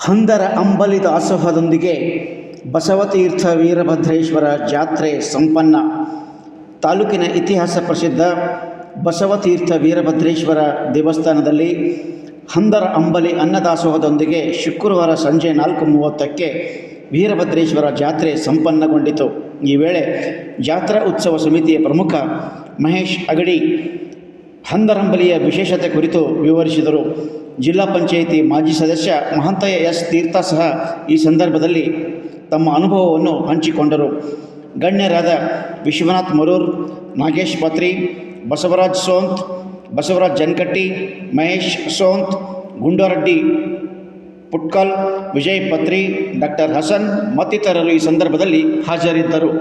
ಹಂದರ ಅಂಬಲಿ ದಾಸೋಹದೊಂದಿಗೆ ಬಸವತೀರ್ಥ ವೀರಭದ್ರೇಶ್ವರ ಜಾತ್ರೆ ಸಂಪನ್ನ. ತಾಲೂಕಿನ ಇತಿಹಾಸ ಪ್ರಸಿದ್ಧ ಬಸವತೀರ್ಥ ವೀರಭದ್ರೇಶ್ವರ ದೇವಸ್ಥಾನದಲ್ಲಿ ಹಂದರ ಅಂಬಲಿ ಅನ್ನದಾಸೋಹದೊಂದಿಗೆ ಶುಕ್ರವಾರ ಸಂಜೆ 4:30ಕ್ಕೆ ವೀರಭದ್ರೇಶ್ವರ ಜಾತ್ರೆ ಸಂಪನ್ನಗೊಂಡಿತು. ಈ ವೇಳೆ ಜಾತ್ರಾ ಉತ್ಸವ ಸಮಿತಿಯ ಪ್ರಮುಖ ಮಹೇಶ್ ಅಗಡಿ ಹಂದರಂಬಲಿಯ ವಿಶೇಷತೆ ಕುರಿತು ವಿವರಿಸಿದರು. ಜಿಲ್ಲಾ ಪಂಚಾಯಿತಿ ಮಾಜಿ ಸದಸ್ಯ ಮಹಂತಯ್ಯ ಎಸ್ ತೀರ್ಥ ಸಹ ಈ ಸಂದರ್ಭದಲ್ಲಿ ತಮ್ಮ ಅನುಭವವನ್ನು ಹಂಚಿಕೊಂಡರು. ಗಣ್ಯರಾದ ವಿಶ್ವನಾಥ್ ಮರೂರ್, ನಾಗೇಶ್ ಪತ್ರಿ, ಬಸವರಾಜ್ ಸೋಂತ್, ಬಸವರಾಜ್ ಜನಕಟ್ಟಿ, ಮಹೇಶ್ ಸೋಂತ್, ಗುಂಡಾರೆಡ್ಡಿ ಪುಟ್ಕಲ್, ವಿಜಯ್ ಪತ್ರಿ, ಡಾಕ್ಟರ್ ಹಸನ್ ಮತ್ತಿತರರು ಈ ಸಂದರ್ಭದಲ್ಲಿ ಹಾಜರಿದ್ದರು.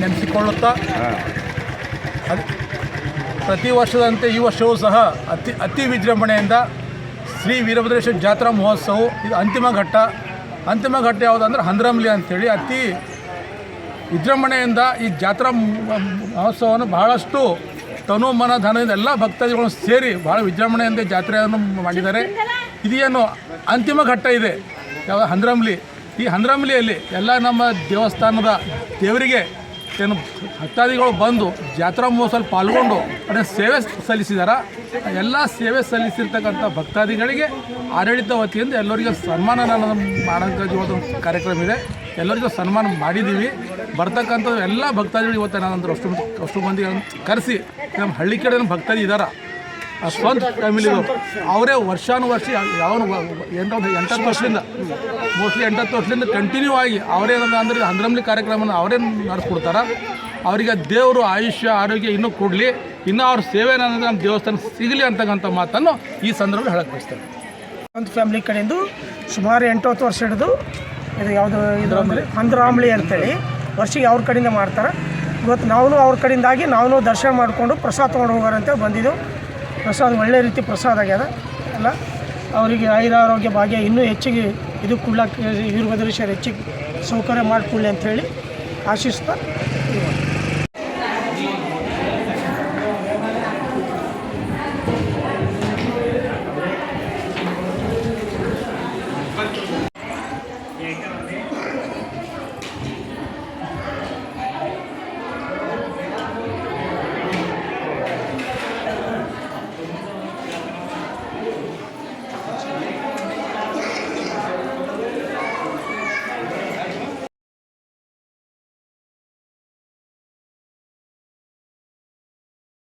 ನೆನೆಸಿಕೊಳ್ಳುತ್ತಾ ಪ್ರತಿ ವರ್ಷದಂತೆ ಈ ವರ್ಷವೂ ಸಹ ಅತಿ ವಿಜೃಂಭಣೆಯಿಂದ ಶ್ರೀ ವೀರಭದ್ರೇಶ್ವರ ಜಾತ್ರಾ ಮಹೋತ್ಸವ ಇದು ಅಂತಿಮ ಘಟ್ಟ ಯಾವುದಂದ್ರೆ ಹಂದರಂಬಲಿ ಅಂಥೇಳಿ ಅತಿ ವಿಜೃಂಭಣೆಯಿಂದ ಈ ಜಾತ್ರಾ ಮಹೋತ್ಸವವನ್ನು ಬಹಳಷ್ಟು ತನು ಮನ ಧನದಿಂದ ಎಲ್ಲ ಭಕ್ತಾದಿಗಳು ಸೇರಿ ಬಹಳ ವಿಜೃಂಭಣೆಯಿಂದ ಜಾತ್ರೆಯನ್ನು ಮಾಡಿದ್ದಾರೆ. ಇದೇನು ಅಂತಿಮ ಘಟ್ಟ ಇದೆ ಯಾವ ಹಂದರಂಬಲಿ. ಈ ಹಂದರಂಬಲಿಯಲ್ಲಿ ಎಲ್ಲ ನಮ್ಮ ದೇವಸ್ಥಾನದ ದೇವರಿಗೆ ಏನು ಭಕ್ತಾದಿಗಳು ಬಂದು ಜಾತ್ರಾ ಮಹೋತ್ಸವದಲ್ಲಿ ಪಾಲ್ಗೊಂಡು ಅದನ್ನು ಸೇವೆ ಸಲ್ಲಿಸಿದ್ದಾರೆ. ಎಲ್ಲ ಸೇವೆ ಸಲ್ಲಿಸಿರ್ತಕ್ಕಂಥ ಭಕ್ತಾದಿಗಳಿಗೆ ಆಡಳಿತ ವತಿಯಿಂದ ಎಲ್ಲರಿಗೂ ಸನ್ಮಾನ ಮಾಡೋಂಥ ಇವತ್ತು ಕಾರ್ಯಕ್ರಮ ಇದೆ. ಎಲ್ಲರಿಗೂ ಸನ್ಮಾನ ಮಾಡಿದ್ದೀವಿ. ಬರ್ತಕ್ಕಂಥದ್ದು ಎಲ್ಲ ಭಕ್ತಾದಿಗಳು ಇವತ್ತು ನಾನಂದ್ರೆ ಅಷ್ಟು ಮಂದಿ ಕರೆಸಿ ನಮ್ಮ ಹಳ್ಳಿ ಕಡೆ ಭಕ್ತಾದಿ ಇದ್ದಾರೆ ಸ್ವಂತ ಫ್ಯಾಮಿಲಿಗಳು ಅವರೇ ವರ್ಷಾನುವರ್ಷ ಯಾವ 8 ವರ್ಷದಿಂದ ಮೋಸ್ಟ್ಲಿ 8 ವರ್ಷದಿಂದ ಕಂಟಿನ್ಯೂ ಆಗಿ ಅವರೇನಂದ್ರೆ ಅಂದರೆ ಹಂದರಂಬಲಿ ಕಾರ್ಯಕ್ರಮನ ಅವರೇ ನಡೆಸ್ಕೊಡ್ತಾರೆ. ಅವರಿಗೆ ದೇವರು ಆಯುಷ್ಯ ಆರೋಗ್ಯ ಇನ್ನೂ ಕೊಡಲಿ, ಇನ್ನೂ ಅವ್ರ ಸೇವೆ ನಮ್ಮ ದೇವಸ್ಥಾನ ಸಿಗಲಿ ಅಂತಕ್ಕಂಥ ಮಾತನ್ನು ಈ ಸಂದರ್ಭದಲ್ಲಿ ಹೇಳಕ್ಕೆ ಬಯಸ್ತೇನೆ. ಒಂದು ಫ್ಯಾಮಿಲಿ ಕಡೆಯಿಂದ ಸುಮಾರು 8 ವರ್ಷ ಹಿಡಿದು ಇದು ಯಾವುದು ಇದು ಅಂದರೆ ಹಂದರಂಬಲಿ ಅಂತೇಳಿ ವರ್ಷಿಗೆ ಅವ್ರ ಕಡೆಯಿಂದ ಮಾಡ್ತಾರೆ. ಇವತ್ತು ನಾವು ಅವ್ರ ಕಡೆಯಿಂದಾಗಿ ನಾವು ದರ್ಶನ ಮಾಡಿಕೊಂಡು ಪ್ರಸಾದ ತೊಗೊಂಡು ಹೋಗೋರಂತೆ ಬಂದಿದ್ದು. ಪ್ರಸಾದ ಒಳ್ಳೆ ರೀತಿ ಪ್ರಸಾದ ಆಗ್ಯದ. ಎಲ್ಲ ಅವರಿಗೆ ಆಯುರಾರೋಗ್ಯ ಭಾಗ್ಯ ಇನ್ನೂ ಹೆಚ್ಚಿಗೆ ಇದು ಕೊಡ್ಲಿಕ್ಕೆ ವೀರಭದ್ರೇಶ್ವರ ಹೆಚ್ಚಿಗೆ ಸೌಕರ್ಯ ಮಾಡಿಕೊಳ್ಳಿ ಅಂಥೇಳಿ ಆಶಿಸ್ತಾ